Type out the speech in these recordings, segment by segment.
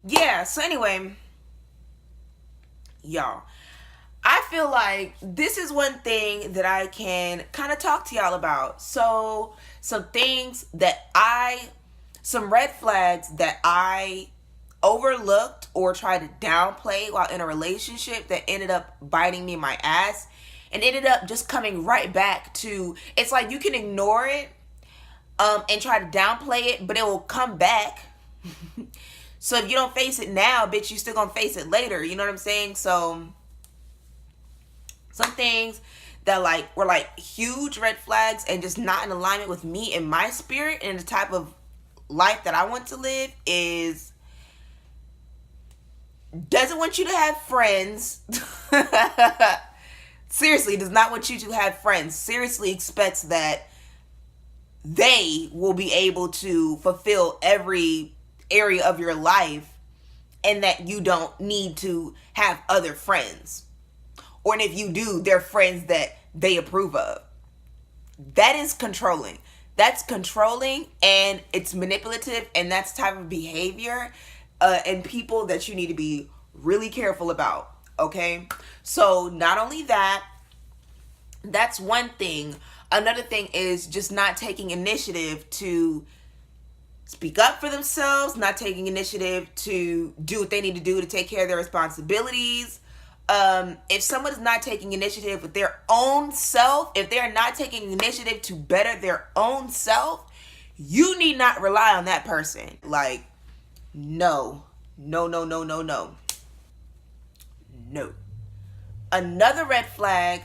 Yeah, so anyway, y'all, I feel like this is one thing that I can kind of talk to y'all about. So, some things that some red flags that I overlooked or tried to downplay while in a relationship that ended up biting me in my ass and ended up just coming right back to, it's like you can ignore it and try to downplay it, but it will come back. So if you don't face it now, bitch, you still gonna face it later. You know what I'm saying? So some things that like were like huge red flags and just not in alignment with me and my spirit and the type of life that I want to live is doesn't want you to have friends. Seriously, does not want you to have friends. Seriously expects that they will be able to fulfill every area of your life and that you don't need to have other friends. Or if you do, they're friends that they approve of. That is controlling. That's controlling and it's manipulative, and that's type of behavior and people that you need to be really careful about. Okay? So not only that, that's one thing. Another thing is just not taking initiative to speak up for themselves, not taking initiative to do what they need to do to take care of their responsibilities. If someone is not taking initiative with their own self, if they're not taking initiative to better their own self, you need not rely on that person. Like, no, no, no, no, no, no, no. Another red flag,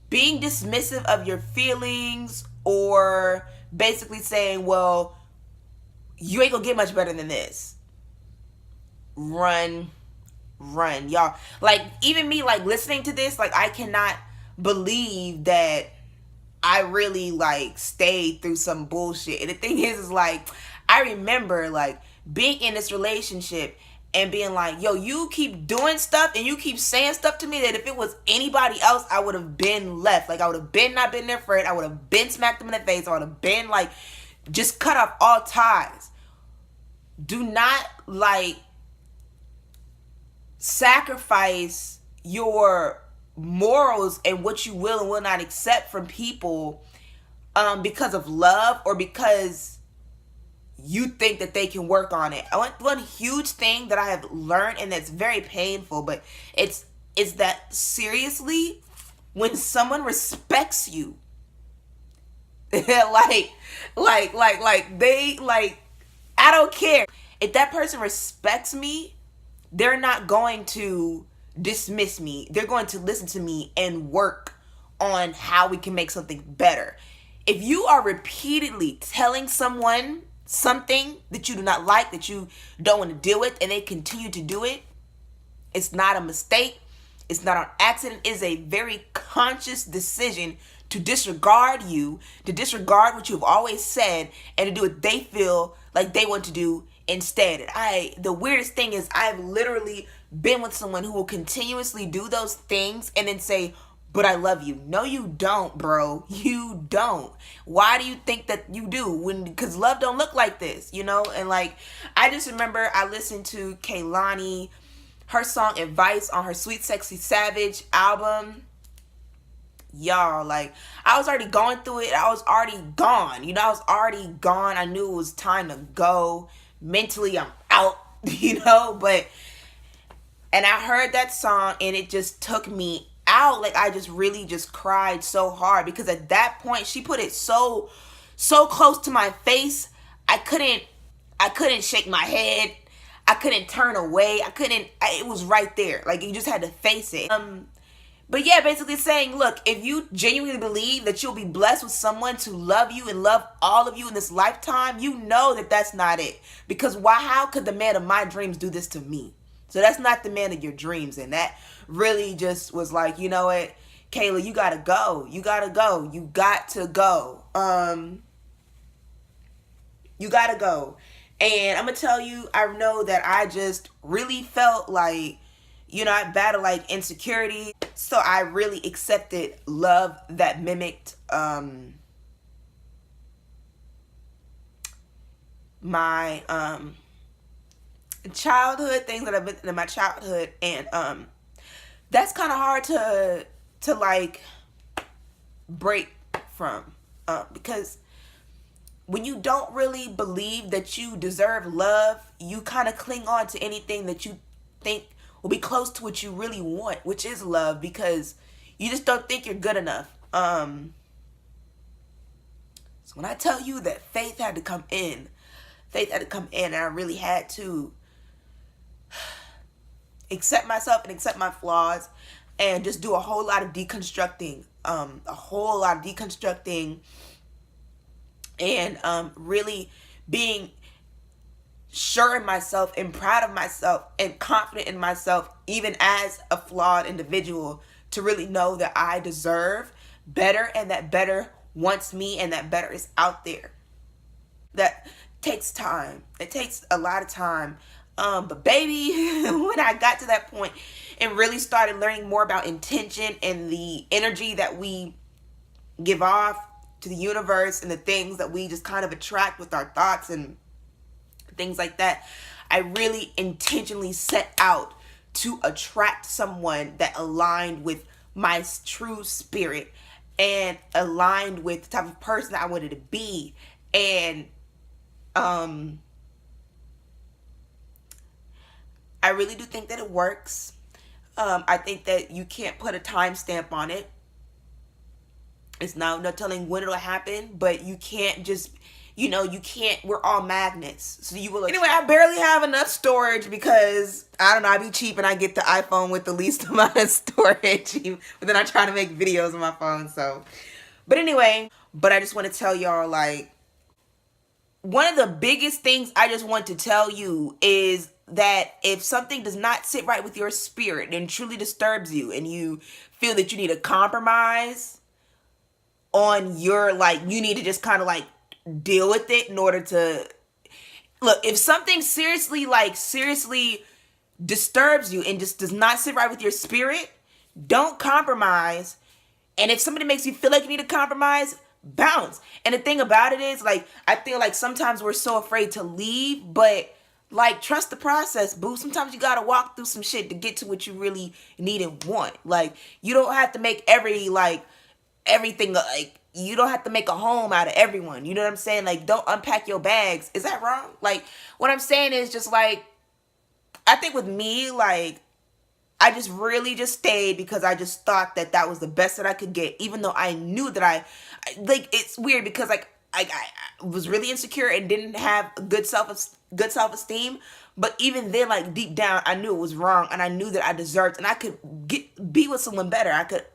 being dismissive of your feelings or basically saying, well, you ain't gonna get much better than this. Run, y'all. Like, even me, like, listening to this, like, I cannot believe that I really, like, stayed through some bullshit. And the thing is like, I remember, like, being in this relationship and being like, yo, you keep doing stuff and you keep saying stuff to me that if it was anybody else, I would have been left. Like, I would have been not been their friend. I would have been smacked them in the face. I would have been, like, just cut off all ties. Do not, like, sacrifice your morals and what you will and will not accept from people because of love or because you think that they can work on it. One huge thing that I have learned, and that's very painful, but is that seriously, when someone respects you, like they, like, I don't care if that person respects me, they're not going to dismiss me. They're going to listen to me and work on how we can make something better. If you are repeatedly telling someone something that you do not like, that you don't want to deal with, and they continue to do it, it's not a mistake. It's not an accident. It's a very conscious decision to disregard you, to disregard what you've always said, and to do what they feel like they want to do instead. The weirdest thing is I've literally been with someone who will continuously do those things and then say, but I love you. No, you don't, bro. You don't. Why do you think that you do? Because love don't look like this, you know? And like, I just remember I listened to Kehlani, her song Advice on her Sweet Sexy Savage album. Y'all, like, I was already going through it. I was already gone. You know, I was already gone. I knew it was time to go. Mentally, I'm out, you know? And I heard that song and it just took me out. Like, I just really just cried so hard because at that point she put it so close to my face. I couldn't shake my head. I couldn't turn away. It was right there. Like, you just had to face it. But yeah, basically saying, look, if you genuinely believe that you'll be blessed with someone to love you and love all of you in this lifetime, you know that that's not it. Because how could the man of my dreams do this to me? So that's not the man of your dreams. And that really just was like, you know what, Kayla, you gotta go. You gotta go. You got to go. You gotta go. And I'm gonna tell you, I know that I just really felt like, you know, I battled like insecurity. So I really accepted love that my childhood, things that I've been through in my childhood, and that's kind of hard to like break from, because when you don't really believe that you deserve love, you kind of cling on to anything that you think will be close to what you really want, which is love, because you just don't think you're good enough. So when I tell you that faith had to come in, and I really had to accept myself and accept my flaws and just do a whole lot of deconstructing, and really being sure in myself and proud of myself and confident in myself, even as a flawed individual, to really know that I deserve better, and that better wants me, and that better is out there. That takes time. It takes a lot of time. But baby, when I got to that point and really started learning more about intention and the energy that we give off to the universe and the things that we just kind of attract with our thoughts and things like that, I really intentionally set out to attract someone that aligned with my true spirit and aligned with the type of person that I wanted to be. And I really do think that it works. I think that you can't put a timestamp on it. It's no telling when it'll happen, but you can't just, you can't, we're all magnets. So you will. Anyway, I barely have enough storage because, I don't know, I be cheap and I get the iPhone with the least amount of storage. But then I try to make videos on my phone, so. But anyway, I just want to tell y'all, like, one of the biggest things I just want to tell you is that if something does not sit right with your spirit and truly disturbs you, and you feel that you need a compromise on your, like, you need to just kind of like deal with it in order to, look, if something seriously disturbs you and just does not sit right with your spirit, don't compromise. And if somebody makes you feel like you need to compromise, bounce. And the thing about it is, like, I feel like sometimes we're so afraid to leave, but like, trust the process, boo. Sometimes you gotta walk through some shit to get to what you really need and want. Like, you don't have to make everything, like, you don't have to make a home out of everyone. You know what I'm saying? Like, don't unpack your bags. Is that wrong? Like, what I'm saying is just, like, I think with me, like, I just really just stayed because I just thought that that was the best that I could get, even though I knew that I like, it's weird because, like, I was really insecure and didn't have good self-esteem. But even then, like, deep down, I knew it was wrong, and I knew that I deserved, and I could be with someone better. I could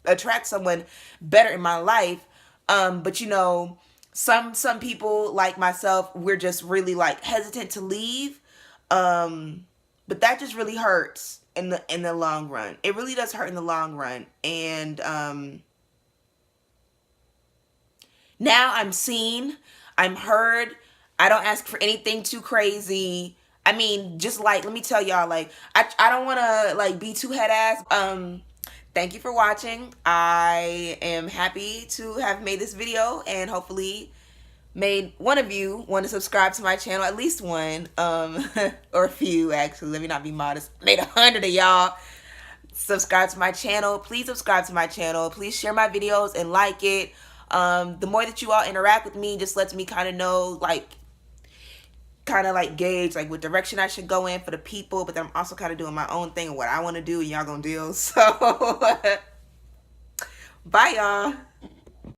attract someone better in my life. But some people like myself, we're just really, like, hesitant to leave. But that just really hurts in the long run. It really does hurt in the long run. And now I'm seen, I'm heard. I don't ask for anything too crazy. I mean, just, like, let me tell y'all, like, I don't want to, like, be too head ass. Thank you for watching. I am happy to have made this video and hopefully made one of you want to subscribe to my channel, at least one, or a few, actually. Let me not be modest. Made 100 of y'all subscribe to my channel. Please subscribe to my channel. Please share my videos and like it. The more that you all interact with me, just lets me kind of know, like, gauge, like, what direction I should go in for the people. But then I'm also kind of doing my own thing and what I want to do, and y'all gonna deal. So, bye, y'all.